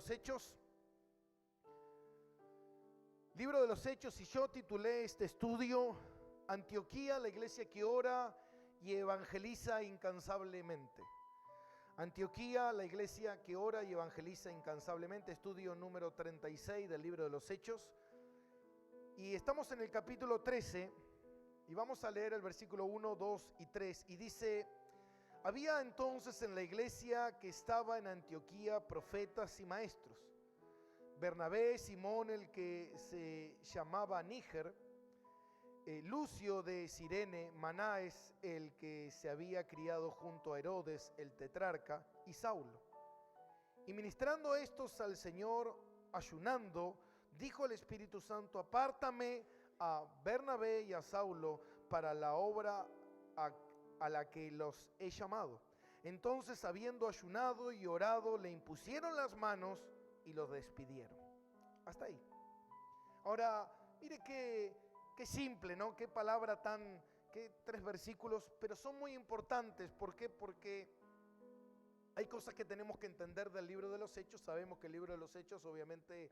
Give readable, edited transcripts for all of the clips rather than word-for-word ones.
los Hechos. Libro de los Hechos, y yo titulé este estudio Antioquía, la iglesia que ora y evangeliza incansablemente. Antioquía, la iglesia que ora y evangeliza incansablemente, estudio número 36 del libro de los Hechos. Y estamos en el capítulo 13 y vamos a leer el versículo 1, 2 y 3. Y dice: había entonces en la iglesia que estaba en Antioquía profetas y maestros: Bernabé, Simón el que se llamaba Níger, Lucio de Cirene, Manaes el que se había criado junto a Herodes el tetrarca, y Saulo. Y ministrando estos al Señor, ayunando, dijo el Espíritu Santo: apártame a Bernabé y a Saulo para la obra a la que los he llamado. Entonces, habiendo ayunado y orado, le impusieron las manos y los despidieron. Hasta ahí. Ahora, mire qué simple, ¿no? Qué palabra qué 3 versículos, pero son muy importantes. ¿Por qué? Porque hay cosas que tenemos que entender del libro de los Hechos. Sabemos que el libro de los Hechos obviamente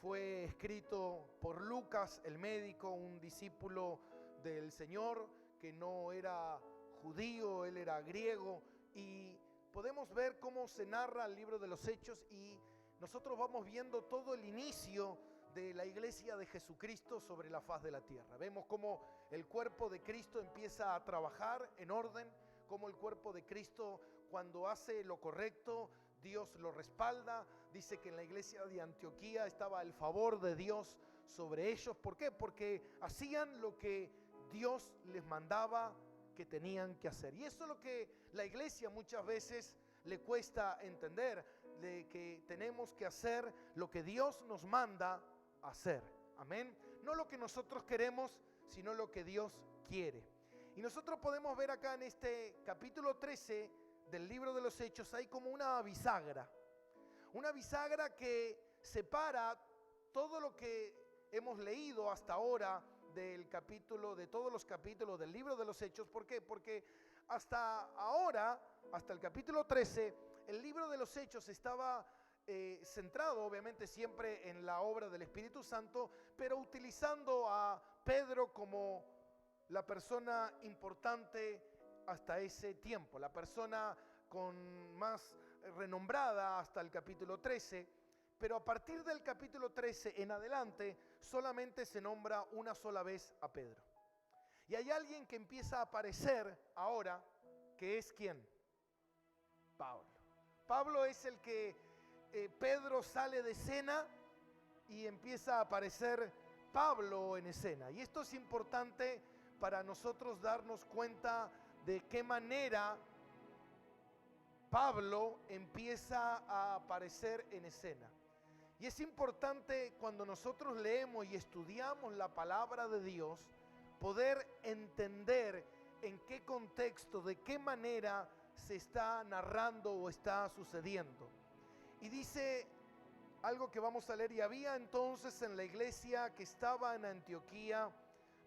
fue escrito por Lucas, el médico, un discípulo del Señor que no era judío, él era griego, y podemos ver cómo se narra el libro de los Hechos, y nosotros vamos viendo todo el inicio de la iglesia de Jesucristo sobre la faz de la tierra. Vemos cómo el cuerpo de Cristo empieza a trabajar en orden, cómo el cuerpo de Cristo, cuando hace lo correcto, Dios lo respalda. Dice que en la iglesia de Antioquía estaba el favor de Dios sobre ellos. ¿Por qué? Porque hacían lo que Dios les mandaba que tenían que hacer. Y eso es lo que la iglesia muchas veces le cuesta entender, de que tenemos que hacer lo que Dios nos manda hacer. Amén. No lo que nosotros queremos, sino lo que Dios quiere. Y nosotros podemos ver acá en este capítulo 13 del libro de los Hechos, hay como una bisagra que separa todo lo que hemos leído hasta ahora de todos los capítulos del libro de los Hechos. ¿Por qué? Porque hasta ahora, hasta el capítulo 13, el libro de los Hechos estaba centrado obviamente siempre en la obra del Espíritu Santo, pero utilizando a Pedro como la persona importante hasta ese tiempo, la persona con más renombrada hasta el capítulo 13. Pero a partir del capítulo 13 en adelante solamente se nombra una sola vez a Pedro. Y hay alguien que empieza a aparecer ahora, que es ¿quién? Pablo. Pablo es el que Pedro sale de escena y empieza a aparecer Pablo en escena. Y esto es importante para nosotros darnos cuenta de qué manera Pablo empieza a aparecer en escena. Y es importante cuando nosotros leemos y estudiamos la palabra de Dios, poder entender en qué contexto, de qué manera se está narrando o está sucediendo. Y dice algo que vamos a leer: y había entonces en la iglesia que estaba en Antioquía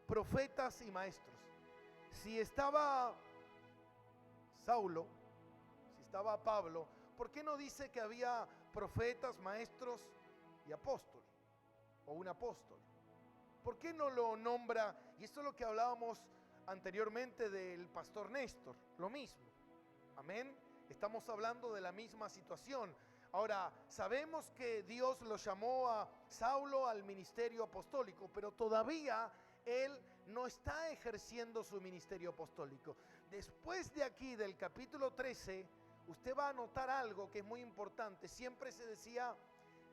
profetas y maestros. Si estaba Saulo, si estaba Pablo, ¿por qué no dice que había profetas, maestros y apóstoles? O un apóstol. ¿Por qué no lo nombra? Y esto es lo que hablábamos anteriormente del pastor Néstor, lo mismo. Amén. Estamos hablando de la misma situación. Ahora, sabemos que Dios lo llamó a Saulo al ministerio apostólico, pero todavía él no está ejerciendo su ministerio apostólico. Después de aquí, del capítulo 13, usted va a notar algo que es muy importante. Siempre se decía: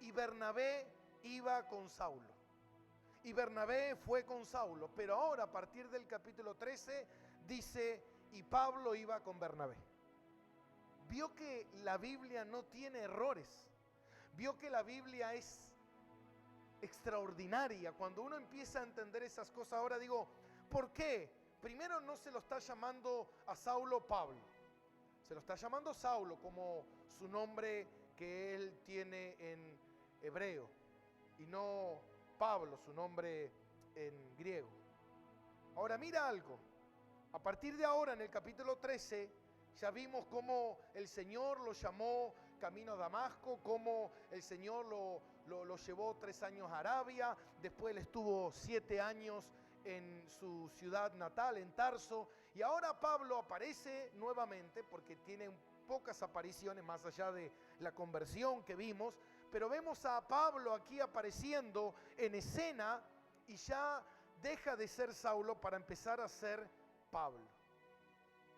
y Bernabé iba con Saulo. Y Bernabé fue con Saulo. Pero ahora, a partir del capítulo 13, dice: y Pablo iba con Bernabé. Vio que la Biblia no tiene errores. Vio que la Biblia es extraordinaria. Cuando uno empieza a entender esas cosas, ahora digo, ¿por qué? Primero, no se lo está llamando a Saulo Pablo, se lo está llamando Saulo como su nombre que él tiene en hebreo, y no Pablo, su nombre en griego. Ahora mira algo, a partir de ahora en el capítulo 13 ya vimos cómo el Señor lo llamó camino a Damasco, cómo el Señor lo llevó 3 años a Arabia, después él estuvo 7 años en su ciudad natal, en Tarso, y ahora Pablo aparece nuevamente, porque tiene pocas apariciones más allá de la conversión que vimos, pero vemos a Pablo aquí apareciendo en escena y ya deja de ser Saulo para empezar a ser Pablo.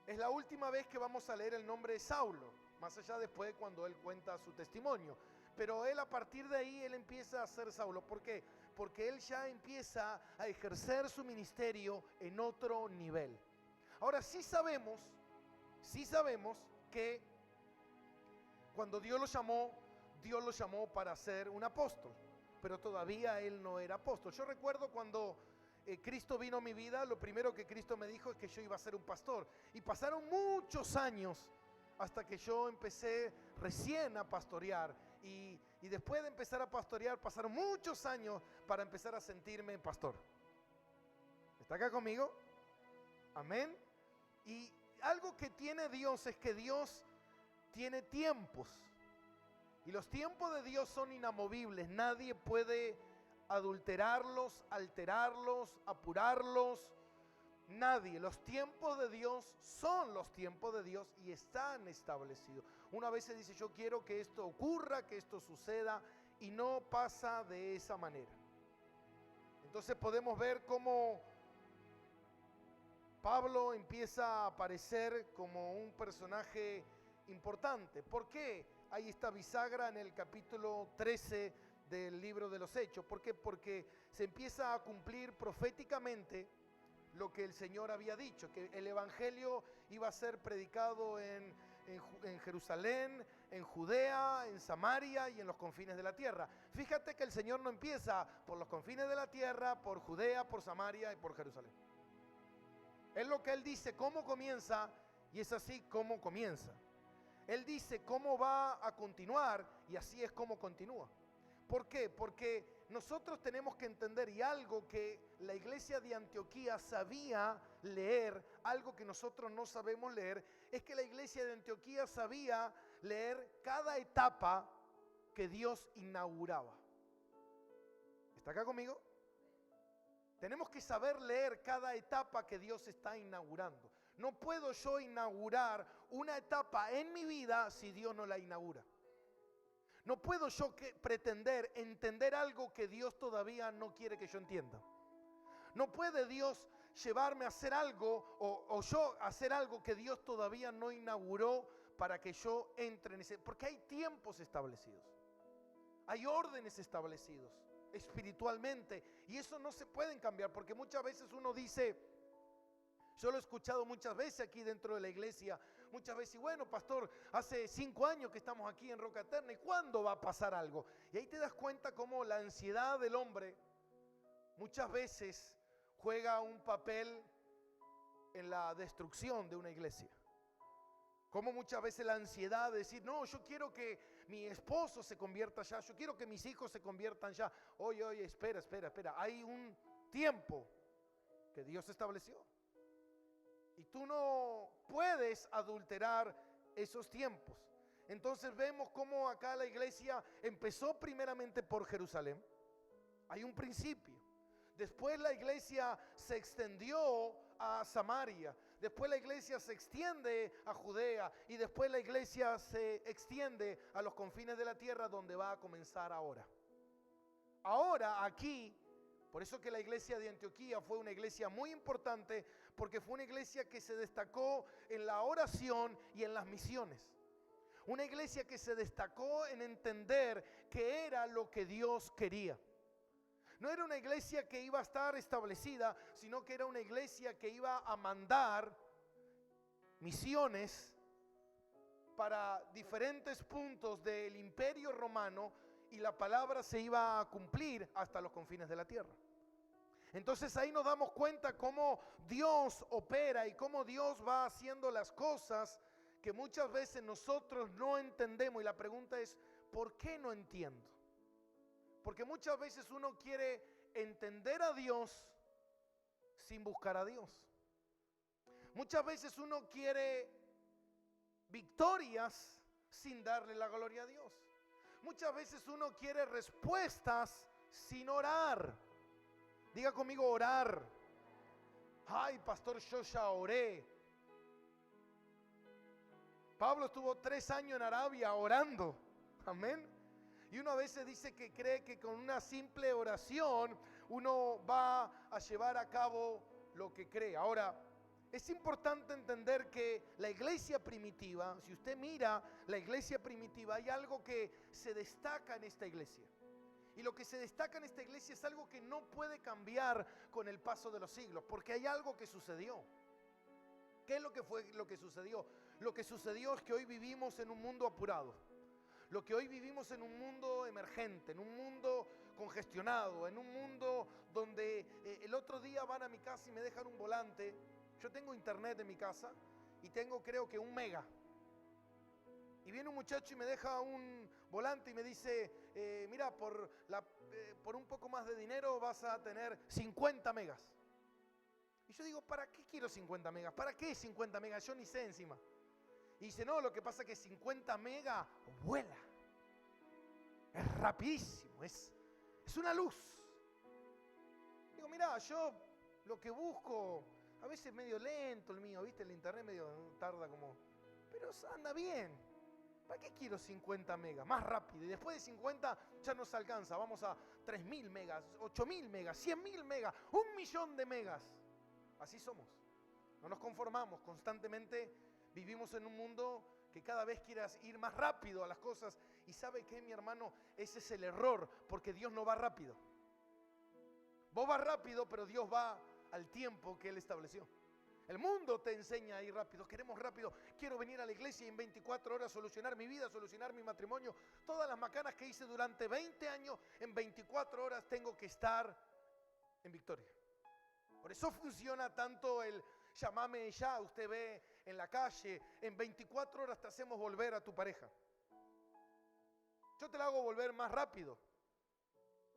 Es la última vez que vamos a leer el nombre de Saulo, más allá después cuando él cuenta su testimonio. Pero él, a partir de ahí, él empieza a ser Saulo. ¿Por qué? Porque él ya empieza a ejercer su ministerio en otro nivel. Ahora sí sabemos que cuando Dios lo llamó para ser un apóstol, pero todavía él no era apóstol. Yo recuerdo cuando Cristo vino a mi vida, lo primero que Cristo me dijo es que yo iba a ser un pastor. Y pasaron muchos años hasta que yo empecé recién a pastorear. Y después de empezar a pastorear, pasaron muchos años para empezar a sentirme pastor. ¿Está acá conmigo? Amén. Y algo que tiene Dios es que Dios tiene tiempos. Y los tiempos de Dios son inamovibles. Nadie puede adulterarlos, alterarlos, apurarlos. Nadie. Los tiempos de Dios son los tiempos de Dios y están establecidos. Una vez se dice, yo quiero que esto ocurra, que esto suceda, y no pasa de esa manera. Entonces podemos ver cómo Pablo empieza a aparecer como un personaje importante. ¿Por qué hay esta bisagra en el capítulo 13 del libro de los Hechos? ¿Por qué? Porque se empieza a cumplir proféticamente lo que el Señor había dicho, que el evangelio iba a ser predicado en Jerusalén, en Judea, en Samaria y en los confines de la tierra. Fíjate que el Señor no empieza por los confines de la tierra, por Judea, por Samaria y por Jerusalén. Es lo que Él dice, cómo comienza, y es así como comienza. Él dice cómo va a continuar, y así es como continúa. ¿Por qué? Porque nosotros tenemos que entender, y algo que la iglesia de Antioquía sabía leer, algo que nosotros no sabemos leer, es que la iglesia de Antioquía sabía leer cada etapa que Dios inauguraba. ¿Está acá conmigo? Tenemos que saber leer cada etapa que Dios está inaugurando. No puedo yo inaugurar una etapa en mi vida si Dios no la inaugura. No puedo yo pretender entender algo que Dios todavía no quiere que yo entienda. No puede Dios llevarme a hacer algo o yo hacer algo que Dios todavía no inauguró para que yo entre en ese. Porque hay tiempos establecidos. Hay órdenes establecidos espiritualmente. Y eso no se pueden cambiar. Porque muchas veces uno dice, yo lo he escuchado muchas veces aquí dentro de la iglesia, muchas veces, y bueno, pastor, hace 5 años que estamos aquí en Roca Eterna, ¿y cuándo va a pasar algo? Y ahí te das cuenta cómo la ansiedad del hombre muchas veces juega un papel en la destrucción de una iglesia. Como muchas veces la ansiedad de decir, no, yo quiero que mi esposo se convierta ya, yo quiero que mis hijos se conviertan ya. Oye, espera, hay un tiempo que Dios estableció. Y tú no puedes adulterar esos tiempos. Entonces vemos cómo acá la iglesia empezó primeramente por Jerusalén. Hay un principio. Después la iglesia se extendió a Samaria. Después la iglesia se extiende a Judea. Y después la iglesia se extiende a los confines de la tierra, donde va a comenzar ahora. Ahora aquí, por eso que la iglesia de Antioquía fue una iglesia muy importante, porque fue una iglesia que se destacó en la oración y en las misiones. Una iglesia que se destacó en entender qué era lo que Dios quería. No era una iglesia que iba a estar establecida, sino que era una iglesia que iba a mandar misiones para diferentes puntos del Imperio Romano, y la palabra se iba a cumplir hasta los confines de la tierra. Entonces ahí nos damos cuenta cómo Dios opera y cómo Dios va haciendo las cosas que muchas veces nosotros no entendemos. Y la pregunta es, ¿por qué no entiendo? Porque muchas veces uno quiere entender a Dios sin buscar a Dios. Muchas veces uno quiere victorias sin darle la gloria a Dios. Muchas veces uno quiere respuestas sin orar. Diga conmigo, orar. Ay, pastor, yo ya oré. Pablo estuvo 3 años en Arabia orando. Amén. Y uno a veces dice que cree que con una simple oración uno va a llevar a cabo lo que cree. Ahora, es importante entender que la iglesia primitiva, si usted mira la iglesia primitiva, hay algo que se destaca en esta iglesia. Y lo que se destaca en esta iglesia es algo que no puede cambiar con el paso de los siglos, porque hay algo que sucedió. ¿Qué es lo que fue lo que sucedió? Lo que sucedió es que hoy vivimos en un mundo apurado. Lo que hoy vivimos en un mundo emergente, en un mundo congestionado, en un mundo donde el otro día van a mi casa y me dejan un volante. Yo tengo internet en mi casa y tengo creo que 1 mega. Y viene un muchacho y me deja un volante y me dice, mira, por un poco más de dinero vas a tener 50 megas. Y yo digo, ¿para qué quiero 50 megas? ¿Para qué 50 megas? Yo ni sé encima. Y dice, no, lo que pasa es que 50 megas vuela. Es rapidísimo, es una luz. Digo, mira, yo lo que busco, a veces medio lento el mío, ¿viste? El internet medio tarda como, pero anda bien. ¿Para qué quiero 50 megas? Más rápido. Y después de 50 ya nos alcanza. Vamos a 3.000 megas, 8.000 megas, 100.000 megas, 1.000.000 de megas. Así somos. No nos conformamos. Constantemente vivimos en un mundo que cada vez quieras ir más rápido a las cosas. Y ¿sabe qué, mi hermano? Ese es el error, porque Dios no va rápido. Vos vas rápido, pero Dios va al tiempo que Él estableció. El mundo te enseña a ir rápido. Queremos rápido. Quiero venir a la iglesia y en 24 horas solucionar mi vida, solucionar mi matrimonio. Todas las macanas que hice durante 20 años, en 24 horas tengo que estar en victoria. Por eso funciona tanto el llamame ya. Usted ve en la calle, en 24 horas te hacemos volver a tu pareja. Yo te la hago volver más rápido.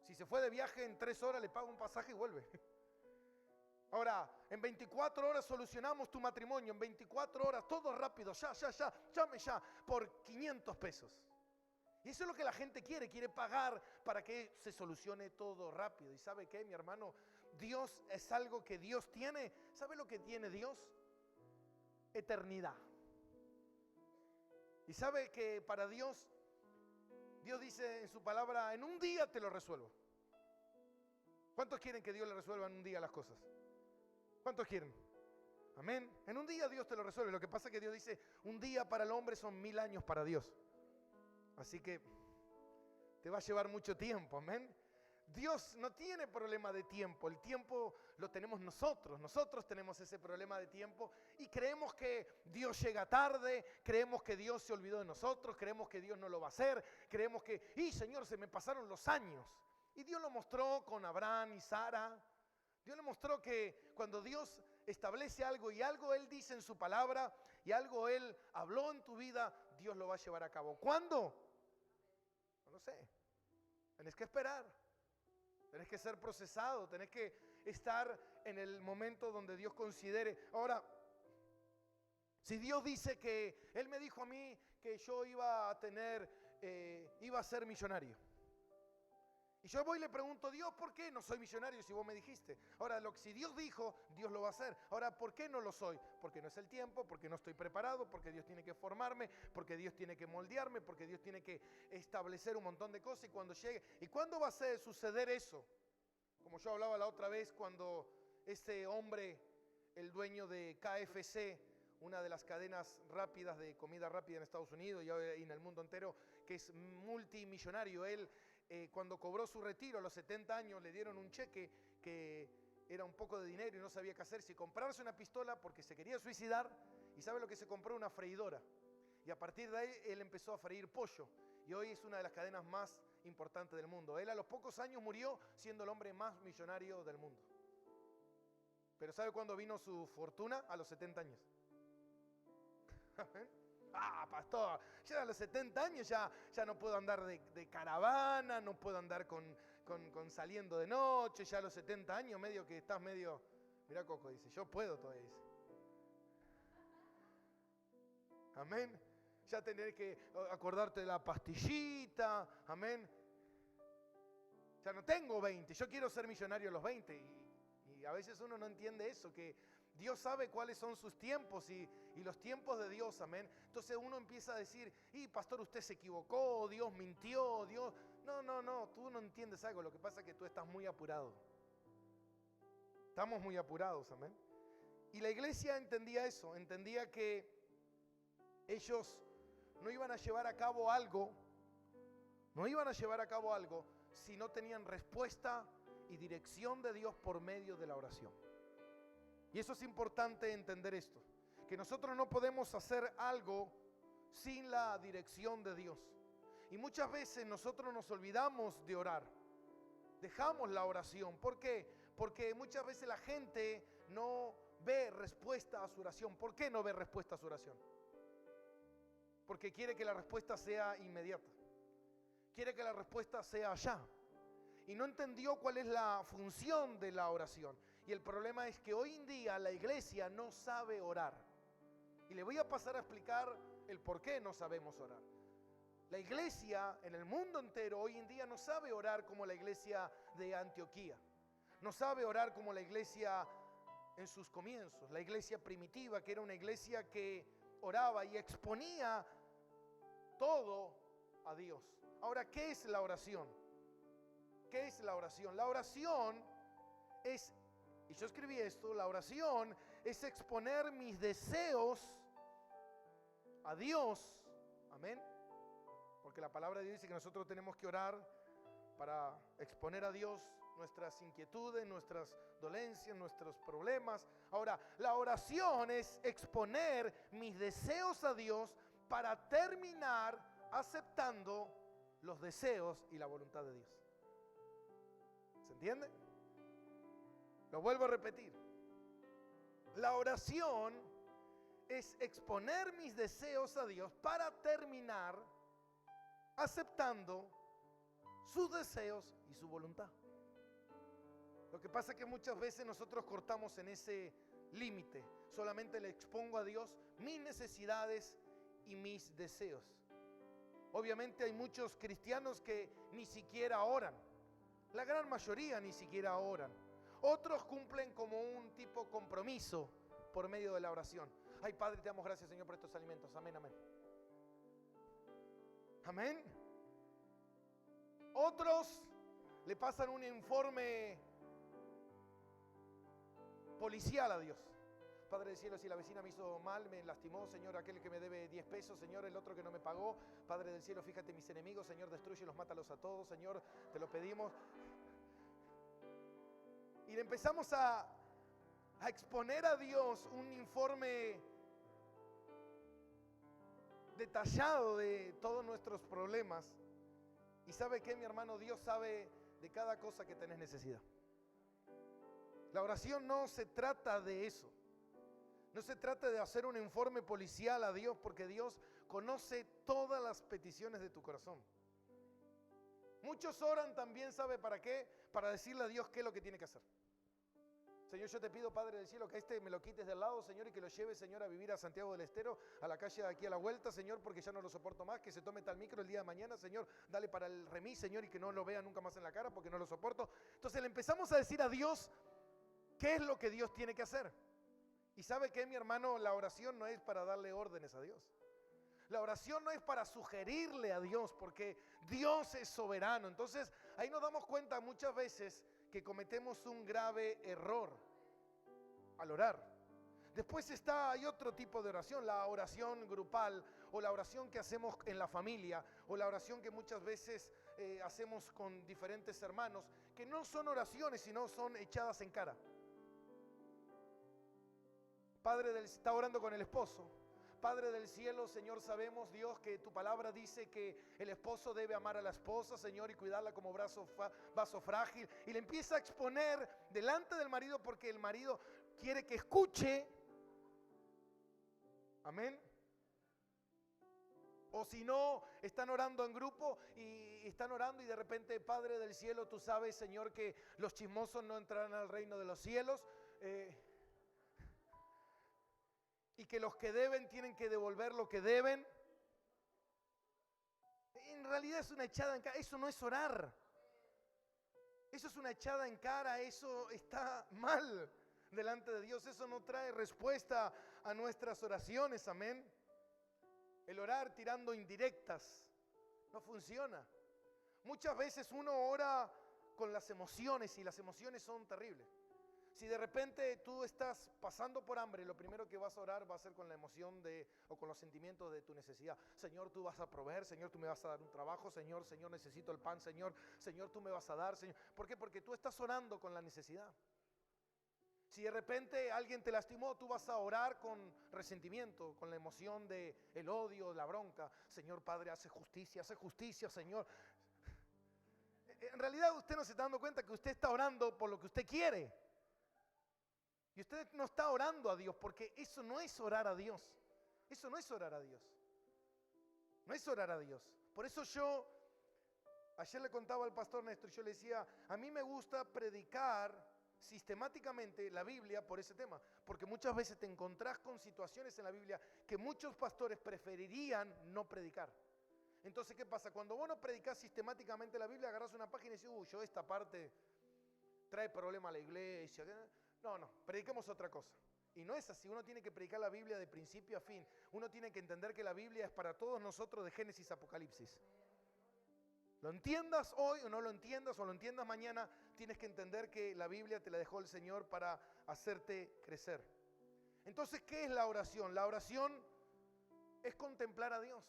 Si se fue de viaje, en 3 horas le pago un pasaje y vuelve. Ahora, en 24 horas solucionamos tu matrimonio, en 24 horas, todo rápido, llame ya, por 500 pesos. Y eso es lo que la gente quiere pagar para que se solucione todo rápido. ¿Y sabe qué, mi hermano? Dios es algo que Dios tiene. ¿Sabe lo que tiene Dios? Eternidad. Y sabe que para Dios dice en su palabra, en un día te lo resuelvo. ¿Cuántos quieren que Dios le resuelva en un día las cosas? ¿Cuántos quieren? Amén. En un día Dios te lo resuelve. Lo que pasa es que Dios dice, un día para el hombre son 1000 años para Dios. Así que te va a llevar mucho tiempo. Amén. Dios no tiene problema de tiempo. El tiempo lo tenemos nosotros. Nosotros tenemos ese problema de tiempo y creemos que Dios llega tarde, creemos que Dios se olvidó de nosotros, creemos que Dios no lo va a hacer, creemos que, Señor, se me pasaron los años. Y Dios lo mostró con Abraham y Sara. Dios le mostró que cuando Dios establece algo y algo Él dice en su palabra y algo Él habló en tu vida, Dios lo va a llevar a cabo. ¿Cuándo? No lo sé. Tenés que esperar. Tenés que ser procesado. Tenés que estar en el momento donde Dios considere. Ahora, si Dios dice que Él me dijo a mí que yo iba a ser millonario. Y yo voy y le pregunto, Dios, ¿por qué no soy millonario si vos me dijiste? Ahora, si Dios dijo, Dios lo va a hacer. Ahora, ¿por qué no lo soy? Porque no es el tiempo, porque no estoy preparado, porque Dios tiene que formarme, porque Dios tiene que moldearme, porque Dios tiene que establecer un montón de cosas y cuando llegue. ¿Y cuándo va a suceder eso? Como yo hablaba la otra vez, cuando ese hombre, el dueño de KFC, una de las cadenas rápidas de comida rápida en Estados Unidos y en el mundo entero, que es multimillonario, él cuando cobró su retiro a los 70 años le dieron un cheque que era un poco de dinero y no sabía qué hacer, si comprarse una pistola porque se quería suicidar. ¿Y sabe lo que se compró? Una freidora. Y a partir de ahí él empezó a freír pollo y hoy es una de las cadenas más importantes del mundo. Él a los pocos años murió siendo el hombre más millonario del mundo. Pero ¿sabe cuándo vino su fortuna? A los 70 años. Pastor, ya a los 70 años ya no puedo andar de caravana, no puedo andar con saliendo de noche, ya a los 70 años medio que estás medio... Mirá Coco, dice, yo puedo todavía, dice. Amén. Ya tener que acordarte de la pastillita, amén. Ya no tengo 20, yo quiero ser millonario a los 20. Y a veces uno no entiende eso, que Dios sabe cuáles son sus tiempos y los tiempos de Dios, amén. Entonces uno empieza a decir, pastor, usted se equivocó, Dios mintió, Dios... No, tú no entiendes algo, lo que pasa es que tú estás muy apurado. Estamos muy apurados, amén. Y la iglesia entendía eso, entendía que ellos no iban a llevar a cabo algo, si no tenían respuesta y dirección de Dios por medio de la oración. Y eso es importante entender esto, que nosotros no podemos hacer algo sin la dirección de Dios. Y muchas veces nosotros nos olvidamos de orar, dejamos la oración. ¿Por qué? Porque muchas veces la gente no ve respuesta a su oración. ¿Por qué no ve respuesta a su oración? Porque quiere que la respuesta sea inmediata, quiere que la respuesta sea allá. Y no entendió cuál es la función de la oración. Y el problema es que hoy en día la iglesia no sabe orar. Y le voy a pasar a explicar el por qué no sabemos orar. La iglesia en el mundo entero hoy en día no sabe orar como la iglesia de Antioquía. No sabe orar como la iglesia en sus comienzos. La iglesia primitiva, que era una iglesia que oraba y exponía todo a Dios. Ahora, ¿qué es la oración? ¿Qué es la oración? La oración es, y yo escribí esto, la oración es exponer mis deseos a Dios. Amén. Porque la palabra de Dios dice que nosotros tenemos que orar para exponer a Dios nuestras inquietudes, nuestras dolencias, nuestros problemas. Ahora, la oración es exponer mis deseos a Dios para terminar aceptando los deseos y la voluntad de Dios. ¿Se entiende? Lo vuelvo a repetir. La oración es exponer mis deseos a Dios para terminar aceptando sus deseos y su voluntad. Lo que pasa es que muchas veces nosotros cortamos en ese límite. Solamente le expongo a Dios mis necesidades y mis deseos. Obviamente hay muchos cristianos que ni siquiera oran. La gran mayoría ni siquiera oran. Otros cumplen como un tipo compromiso por medio de la oración. Ay, Padre, te damos gracias, Señor, por estos alimentos. Amén, amén. Amén. Otros le pasan un informe policial a Dios. Padre del cielo, si la vecina me hizo mal, me lastimó, Señor, aquel que me debe 10 pesos, Señor, el otro que no me pagó. Padre del cielo, fíjate mis enemigos, Señor, destruyelos, mátalos a todos, Señor, te lo pedimos. Y le empezamos a exponer a Dios un informe detallado de todos nuestros problemas. Y ¿sabe qué, mi hermano? Dios sabe de cada cosa que tenés necesidad. La oración no se trata de eso. No se trata de hacer un informe policial a Dios, porque Dios conoce todas las peticiones de tu corazón. Muchos oran también, ¿sabe para qué? Para decirle a Dios qué es lo que tiene que hacer. Señor, yo te pido, Padre del cielo, que me lo quites del lado, Señor, y que lo lleves, Señor, a vivir a Santiago del Estero, a la calle de aquí a la vuelta, Señor, porque ya no lo soporto más, que se tome tal micro el día de mañana, Señor, dale para el remis, Señor, y que no lo vea nunca más en la cara, porque no lo soporto. Entonces le empezamos a decir a Dios qué es lo que Dios tiene que hacer. Y ¿sabe qué, mi hermano? La oración no es para darle órdenes a Dios. La oración no es para sugerirle a Dios, porque Dios es soberano. Entonces ahí nos damos cuenta muchas veces que cometemos un grave error al orar. Después hay otro tipo de oración, la oración grupal, o la oración que hacemos en la familia, o la oración que muchas veces hacemos con diferentes hermanos, que no son oraciones, sino son echadas en cara. Está orando con el esposo. Padre del cielo, Señor, sabemos, Dios, que tu palabra dice que el esposo debe amar a la esposa, Señor, y cuidarla como vaso frágil. Y le empieza a exponer delante del marido, porque el marido quiere que escuche. Amén. O si no, están orando en grupo y están orando y de repente, Padre del cielo, tú sabes, Señor, que los chismosos no entrarán al reino de los cielos. Y que los que deben tienen que devolver lo que deben. realidad es una echada en cara. Eso no es orar. Eso es una echada en cara, eso está mal delante de Dios. Eso no trae respuesta a nuestras oraciones, amén. El orar tirando indirectas no funciona. Muchas veces uno ora con las emociones y las emociones son terribles. Si de repente tú estás pasando por hambre, lo primero que vas a orar va a ser con la emoción o con los sentimientos de tu necesidad. Señor, tú vas a proveer. Señor, tú me vas a dar un trabajo. Señor, necesito el pan. Señor, tú me vas a dar. Señor. ¿Por qué? Porque tú estás orando con la necesidad. Si de repente alguien te lastimó, tú vas a orar con resentimiento, con la emoción del odio, la bronca. Señor Padre, hace justicia, Señor. En realidad usted no se está dando cuenta que usted está orando por lo que usted quiere. Y usted no está orando a Dios, porque eso no es orar a Dios. Eso no es orar a Dios. No es orar a Dios. Por eso ayer le contaba al pastor Néstor, yo le decía, a mí me gusta predicar sistemáticamente la Biblia por ese tema, porque muchas veces te encontrás con situaciones en la Biblia que muchos pastores preferirían no predicar. Entonces, ¿qué pasa? Cuando vos no predicás sistemáticamente la Biblia, agarrás una página y dices, yo esta parte trae problema a la iglesia. No, prediquemos otra cosa. Y no es así, uno tiene que predicar la Biblia de principio a fin. Uno tiene que entender que la Biblia es para todos nosotros de Génesis a Apocalipsis. Lo entiendas hoy o no lo entiendas, o lo entiendas mañana, tienes que entender que la Biblia te la dejó el Señor para hacerte crecer. Entonces, ¿qué es la oración? La oración es contemplar a Dios.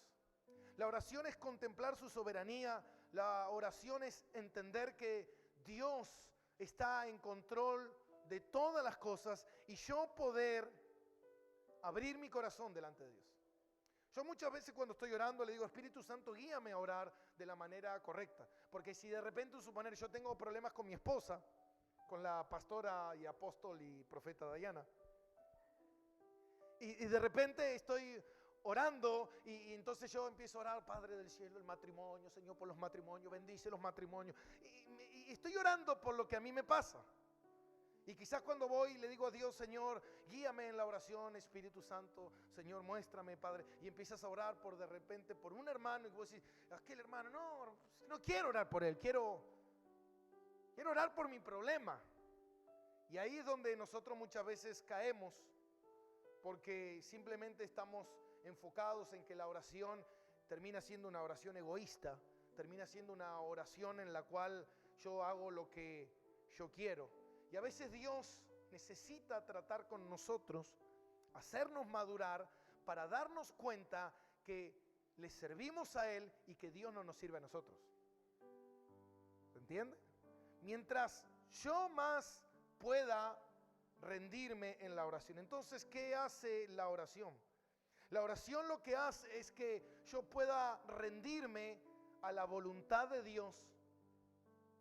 La oración es contemplar su soberanía. La oración es entender que Dios está en control de todas las cosas y yo poder abrir mi corazón delante de Dios. Yo muchas veces cuando estoy orando le digo, Espíritu Santo, guíame a orar de la manera correcta. Porque si de repente, suponer, yo tengo problemas con mi esposa, con la pastora y apóstol y profeta Dayana, y de repente estoy orando y entonces yo empiezo a orar, Padre del cielo, el matrimonio, Señor, por los matrimonios, bendice los matrimonios. Y estoy orando por lo que a mí me pasa. Y quizás cuando voy le digo a Dios, Señor, guíame en la oración, Espíritu Santo, Señor, muéstrame, Padre. Y empiezas a orar de repente por un hermano y vos decís, aquel hermano, no quiero orar por él, quiero orar por mi problema. Y ahí es donde nosotros muchas veces caemos, porque simplemente estamos enfocados en que la oración termina siendo una oración egoísta, termina siendo una oración en la cual yo hago lo que yo quiero. Y a veces Dios necesita tratar con nosotros, hacernos madurar para darnos cuenta que le servimos a Él y que Dios no nos sirve a nosotros. ¿Se entiende? Mientras yo más pueda rendirme en la oración. Entonces, ¿qué hace la oración? La oración lo que hace es que yo pueda rendirme a la voluntad de Dios.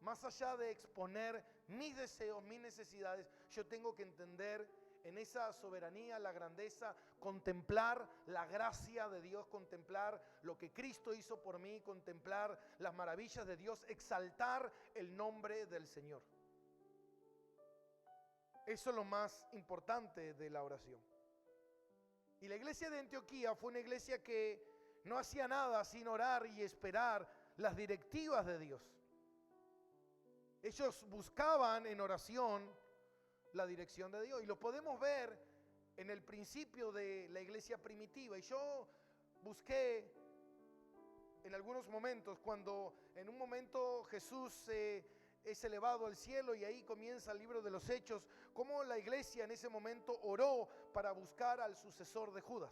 Más allá de exponer mis deseos, mis necesidades, yo tengo que entender en esa soberanía, la grandeza, contemplar la gracia de Dios, contemplar lo que Cristo hizo por mí, contemplar las maravillas de Dios, exaltar el nombre del Señor. Eso es lo más importante de la oración. Y la iglesia de Antioquía fue una iglesia que no hacía nada sin orar y esperar las directivas de Dios. Ellos buscaban en oración la dirección de Dios. Y lo podemos ver en el principio de la iglesia primitiva. Y yo busqué en algunos momentos, cuando en un momento Jesús es elevado al cielo y ahí comienza el libro de los Hechos, cómo la iglesia en ese momento oró para buscar al sucesor de Judas.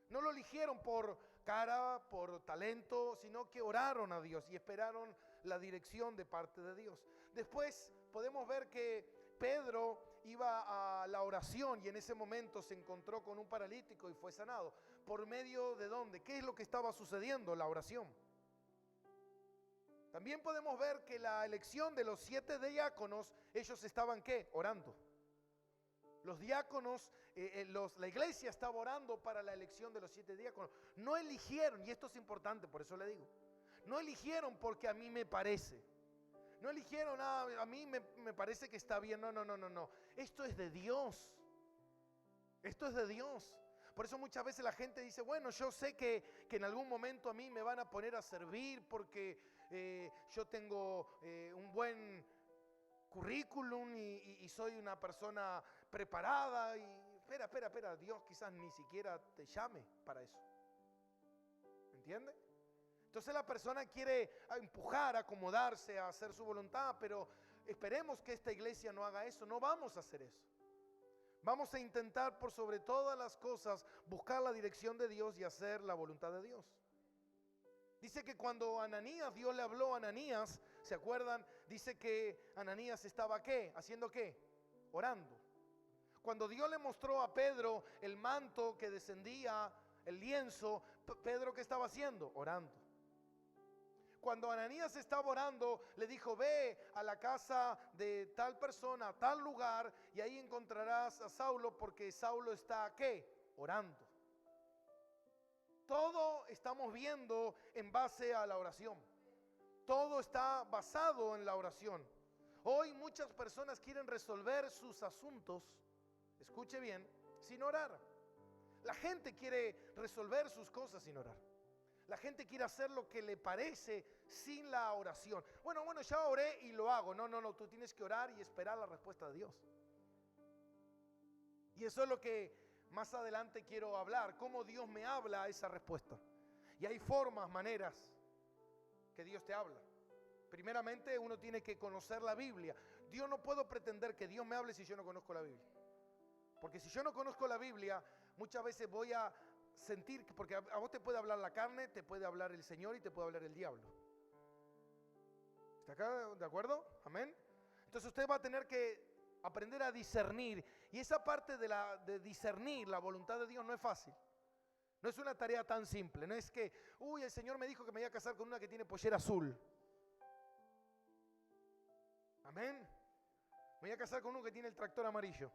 No lo eligieron por cara, por talento, sino que oraron a Dios y esperaron la dirección de parte de Dios. Después podemos ver que Pedro iba a la oración y en ese momento se encontró con un paralítico y fue sanado. ¿Por medio de dónde? ¿Qué es lo que estaba sucediendo? La oración. También podemos ver que la elección de los 7 diáconos, ellos estaban ¿qué? Orando. Los diáconos, la iglesia estaba orando para la elección de los 7 diáconos. No eligieron, y esto es importante, por eso le digo, no eligieron porque a mí me parece. No eligieron, a mí me parece que está bien. No. Esto es de Dios. Esto es de Dios. Por eso muchas veces la gente dice, bueno, yo sé que en algún momento a mí me van a poner a servir porque yo tengo un buen currículum y soy una persona preparada. Y espera, Dios quizás ni siquiera te llame para eso. ¿Entiende? Entonces la persona quiere empujar, acomodarse, a hacer su voluntad, pero esperemos que esta iglesia no haga eso, no vamos a hacer eso. Vamos a intentar por sobre todas las cosas buscar la dirección de Dios y hacer la voluntad de Dios. Dice que cuando Ananías, Dios le habló a Ananías, ¿se acuerdan? Dice que Ananías estaba ¿qué? ¿Haciendo qué? Orando. Cuando Dios le mostró a Pedro el manto que descendía, el lienzo, Pedro ¿qué estaba haciendo? Orando. Cuando Ananías estaba orando, le dijo, ve a la casa de tal persona, a tal lugar, y ahí encontrarás a Saulo, porque Saulo está ¿qué? Orando. Todo estamos viendo en base a la oración. Todo está basado en la oración. Hoy muchas personas quieren resolver sus asuntos, escuche bien, sin orar. La gente quiere resolver sus cosas sin orar. La gente quiere hacer lo que le parece sin la oración. Bueno, ya oré y lo hago. No, tú tienes que orar y esperar la respuesta de Dios. Y eso es lo que más adelante quiero hablar, cómo Dios me habla a esa respuesta. Y hay formas, maneras que Dios te habla. Primeramente uno tiene que conocer la Biblia. Yo no puedo pretender que Dios me hable si yo no conozco la Biblia. Porque si yo no conozco la Biblia, muchas veces voy a sentir, porque a vos te puede hablar la carne, te puede hablar el Señor y te puede hablar el diablo. ¿Está acá de acuerdo? Amén. Entonces usted va a tener que aprender a discernir. Y esa parte de discernir la voluntad de Dios no es fácil. No es una tarea tan simple. No es que, el Señor me dijo que me iba a casar con una que tiene pollera azul. Amén. Me voy a casar con uno que tiene el tractor amarillo.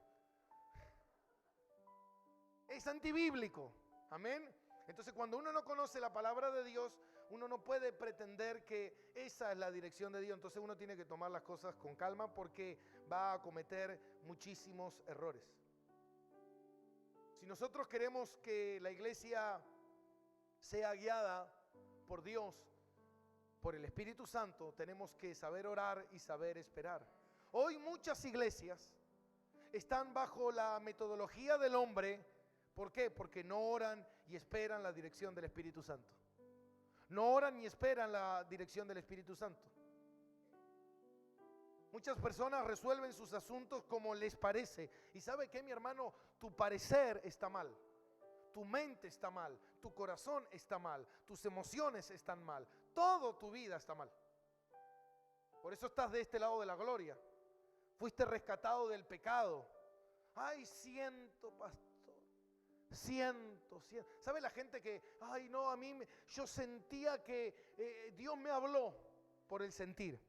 Es antibíblico. Amén. Entonces cuando uno no conoce la palabra de Dios, uno no puede pretender que esa es la dirección de Dios. Entonces uno tiene que tomar las cosas con calma porque va a cometer muchísimos errores. Si nosotros queremos que la iglesia sea guiada por Dios, por el Espíritu Santo, tenemos que saber orar y saber esperar. Hoy muchas iglesias están bajo la metodología del hombre. ¿Por qué? Porque no oran y esperan la dirección del Espíritu Santo. No oran y esperan la dirección del Espíritu Santo. Muchas personas resuelven sus asuntos como les parece. ¿Y sabe qué, mi hermano? Tu parecer está mal. Tu mente está mal. Tu corazón está mal. Tus emociones están mal. Toda tu vida está mal. Por eso estás de este lado de la gloria. Fuiste rescatado del pecado. Ay, pastor. Siento. ¿Sabe la gente que, yo sentía que Dios me habló por el sentir?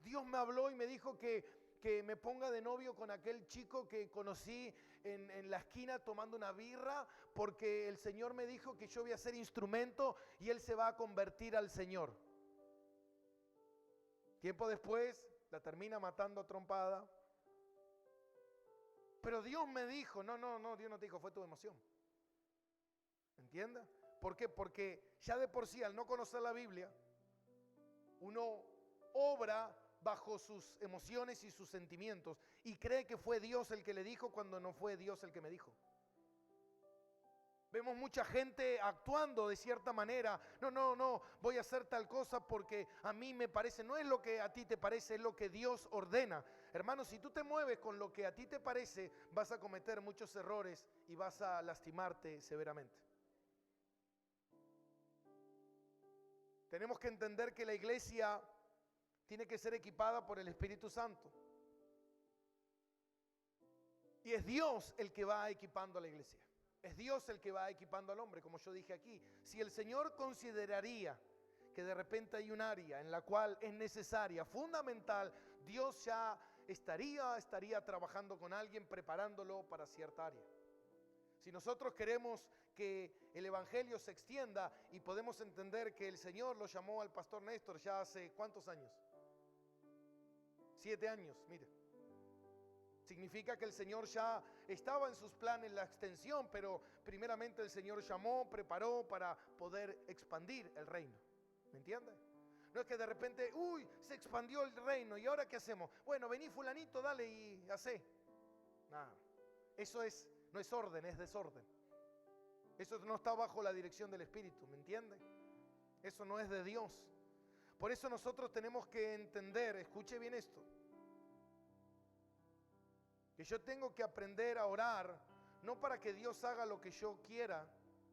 Dios me habló y me dijo que me ponga de novio con aquel chico que conocí en la esquina tomando una birra, porque el Señor me dijo que yo voy a ser instrumento y él se va a convertir al Señor. Tiempo después la termina matando a trompada. Pero Dios me dijo, no, Dios no te dijo, fue tu emoción. ¿Entiendes? ¿Por qué? Porque ya de por sí, al no conocer la Biblia, uno obra bajo sus emociones y sus sentimientos y cree que fue Dios el que le dijo cuando no fue Dios el que me dijo. Vemos mucha gente actuando de cierta manera. No, voy a hacer tal cosa porque a mí me parece. No es lo que a ti te parece, es lo que Dios ordena. Hermano, si tú te mueves con lo que a ti te parece, vas a cometer muchos errores y vas a lastimarte severamente. Tenemos que entender que la iglesia tiene que ser equipada por el Espíritu Santo. Y es Dios el que va equipando a la iglesia. Es Dios el que va equipando al hombre, como yo dije aquí. Si el Señor consideraría que de repente hay un área en la cual es necesaria, fundamental, Dios ya estaría trabajando con alguien, preparándolo para cierta área. Si nosotros queremos que el Evangelio se extienda y podemos entender que el Señor lo llamó al pastor Néstor ya hace ¿cuántos años? 7 años, mire. Significa que el Señor ya estaba en sus planes la extensión, pero primeramente el Señor llamó, preparó para poder expandir el reino. ¿Me entiendes? No es que de repente, se expandió el reino, ¿y ahora qué hacemos? Bueno, vení fulanito, dale y hacé. Nada. Eso no es orden, es desorden. Eso no está bajo la dirección del Espíritu, ¿me entiende? Eso no es de Dios. Por eso nosotros tenemos que entender, escuche bien esto, que yo tengo que aprender a orar, no para que Dios haga lo que yo quiera,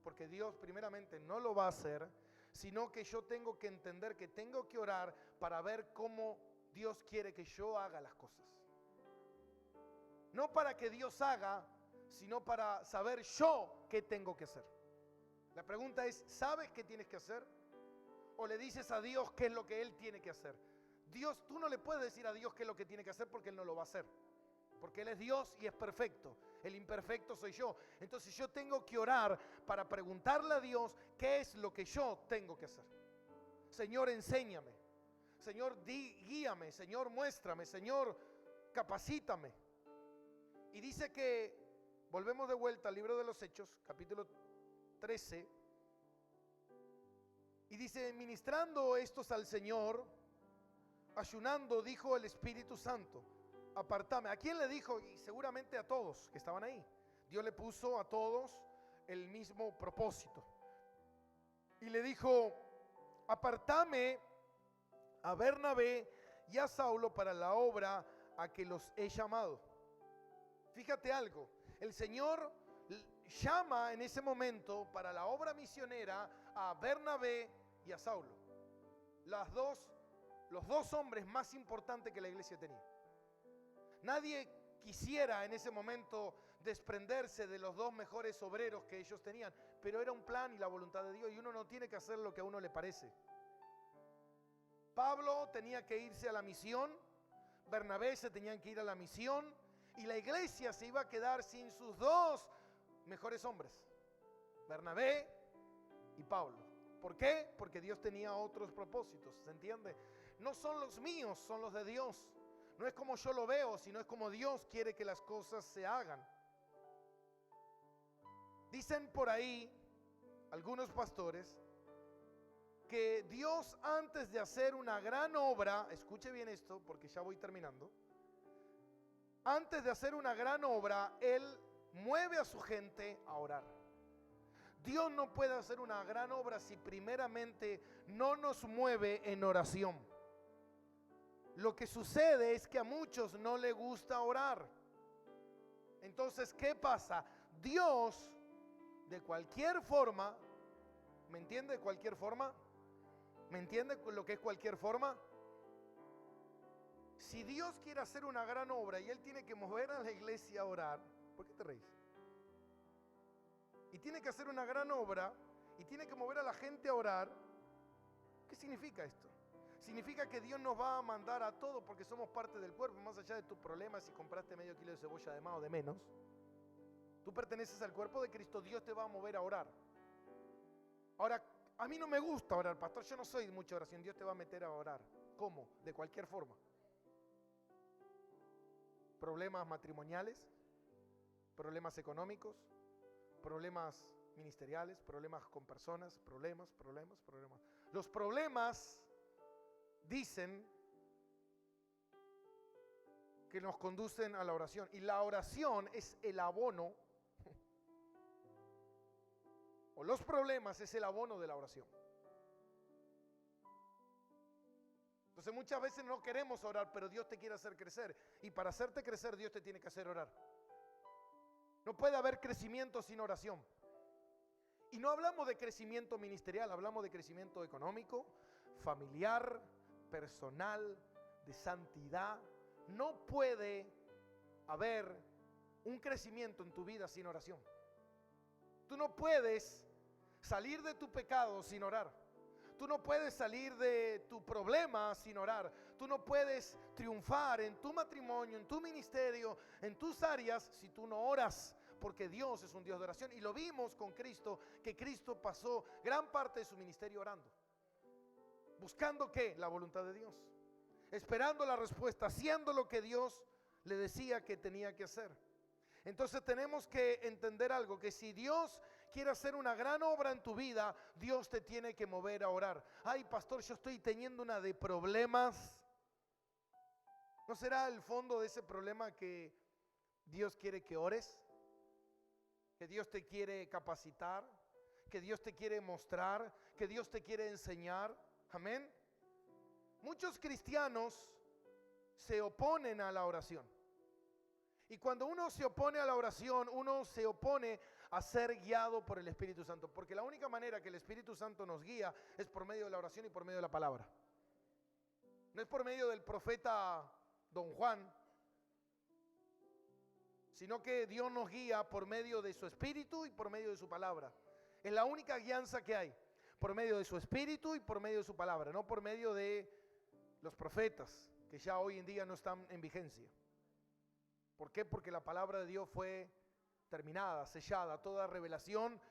porque Dios primeramente no lo va a hacer, sino que yo tengo que entender que tengo que orar para ver cómo Dios quiere que yo haga las cosas. No para que Dios haga, sino para saber yo qué tengo que hacer. La pregunta es, ¿sabes qué tienes que hacer? ¿O le dices a Dios qué es lo que Él tiene que hacer? Dios, tú no le puedes decir a Dios qué es lo que tiene que hacer porque Él no lo va a hacer. Porque Él es Dios y es perfecto. El imperfecto soy yo. Entonces yo tengo que orar para preguntarle a Dios qué es lo que yo tengo que hacer. Señor, enséñame. Señor, guíame. Señor, muéstrame. Señor, capacítame. Y dice que, volvemos de vuelta al libro de los Hechos, capítulo 13. Y dice, ministrando estos al Señor, ayunando, dijo el Espíritu Santo, apartame. ¿A quién le dijo? Y seguramente a todos que estaban ahí. Dios le puso a todos el mismo propósito. Y le dijo, apartame a Bernabé y a Saulo para la obra a que los he llamado. Fíjate algo, el Señor llama en ese momento para la obra misionera a Bernabé y a Saulo. Los dos hombres más importantes que la iglesia tenía. Nadie quisiera en ese momento desprenderse de los dos mejores obreros que ellos tenían, pero era un plan y la voluntad de Dios y uno no tiene que hacer lo que a uno le parece. Pablo tenía que irse a la misión, Bernabé se tenían que ir a la misión y la iglesia se iba a quedar sin sus dos mejores hombres, Bernabé y Pablo. ¿Por qué? Porque Dios tenía otros propósitos, ¿se entiende? No son los míos, son los de Dios. No es como yo lo veo, sino es como Dios quiere que las cosas se hagan. Dicen por ahí algunos pastores que Dios, antes de hacer una gran obra, escuche bien esto porque ya voy terminando, antes de hacer una gran obra, Él mueve a su gente a orar. Dios no puede hacer una gran obra si primeramente no nos mueve en oración. Lo que sucede es que a muchos no les gusta orar. Entonces, ¿qué pasa? Dios, de cualquier forma, ¿me entiende? ¿De cualquier forma? ¿Me entiende lo que es cualquier forma? Si Dios quiere hacer una gran obra y Él tiene que mover a la iglesia a orar, ¿por qué te reís? Y tiene que hacer una gran obra y tiene que mover a la gente a orar, ¿qué significa esto? Significa que Dios nos va a mandar a todos porque somos parte del cuerpo, más allá de tus problemas, si compraste medio kilo de cebolla de más o de menos. Tú perteneces al cuerpo de Cristo, Dios te va a mover a orar. Ahora, a mí no me gusta orar, pastor, yo no soy de mucha oración, Dios te va a meter a orar. ¿Cómo? De cualquier forma. Problemas matrimoniales, problemas económicos, problemas ministeriales, problemas con personas, problemas. Los problemas dicen que nos conducen a la oración. Y la oración es el abono, o los problemas es el abono de la oración. Entonces muchas veces no queremos orar, pero Dios te quiere hacer crecer. Y para hacerte crecer, Dios te tiene que hacer orar. No puede haber crecimiento sin oración. Y no hablamos de crecimiento ministerial, hablamos de crecimiento económico, familiar, personal, de santidad. No puede haber un crecimiento en tu vida sin oración. Tú no puedes salir de tu pecado sin orar. Tú no puedes salir de tu problema sin orar. Tú no puedes triunfar en tu matrimonio, en tu ministerio, en tus áreas si tú no oras. Porque Dios es un Dios de oración. Y lo vimos con Cristo, que Cristo pasó gran parte de su ministerio orando. ¿Buscando qué? La voluntad de Dios. Esperando la respuesta, haciendo lo que Dios le decía que tenía que hacer. Entonces tenemos que entender algo, que si Dios quiere hacer una gran obra en tu vida, Dios te tiene que mover a orar. Ay, pastor, yo estoy teniendo una de problemas. ¿No será el fondo de ese problema que Dios quiere que ores? Que Dios te quiere capacitar, que Dios te quiere mostrar, que Dios te quiere enseñar. Amén. Muchos cristianos se oponen a la oración. Y cuando uno se opone a la oración, uno se opone a ser guiado por el Espíritu Santo. Porque la única manera que el Espíritu Santo nos guía es por medio de la oración y por medio de la palabra. No es por medio del profeta Don Juan, sino que Dios nos guía por medio de su Espíritu y por medio de su palabra. Es la única guianza que hay, por medio de su Espíritu y por medio de su palabra, no por medio de los profetas, que ya hoy en día no están en vigencia. ¿Por qué? Porque la palabra de Dios fue terminada, sellada, toda revelación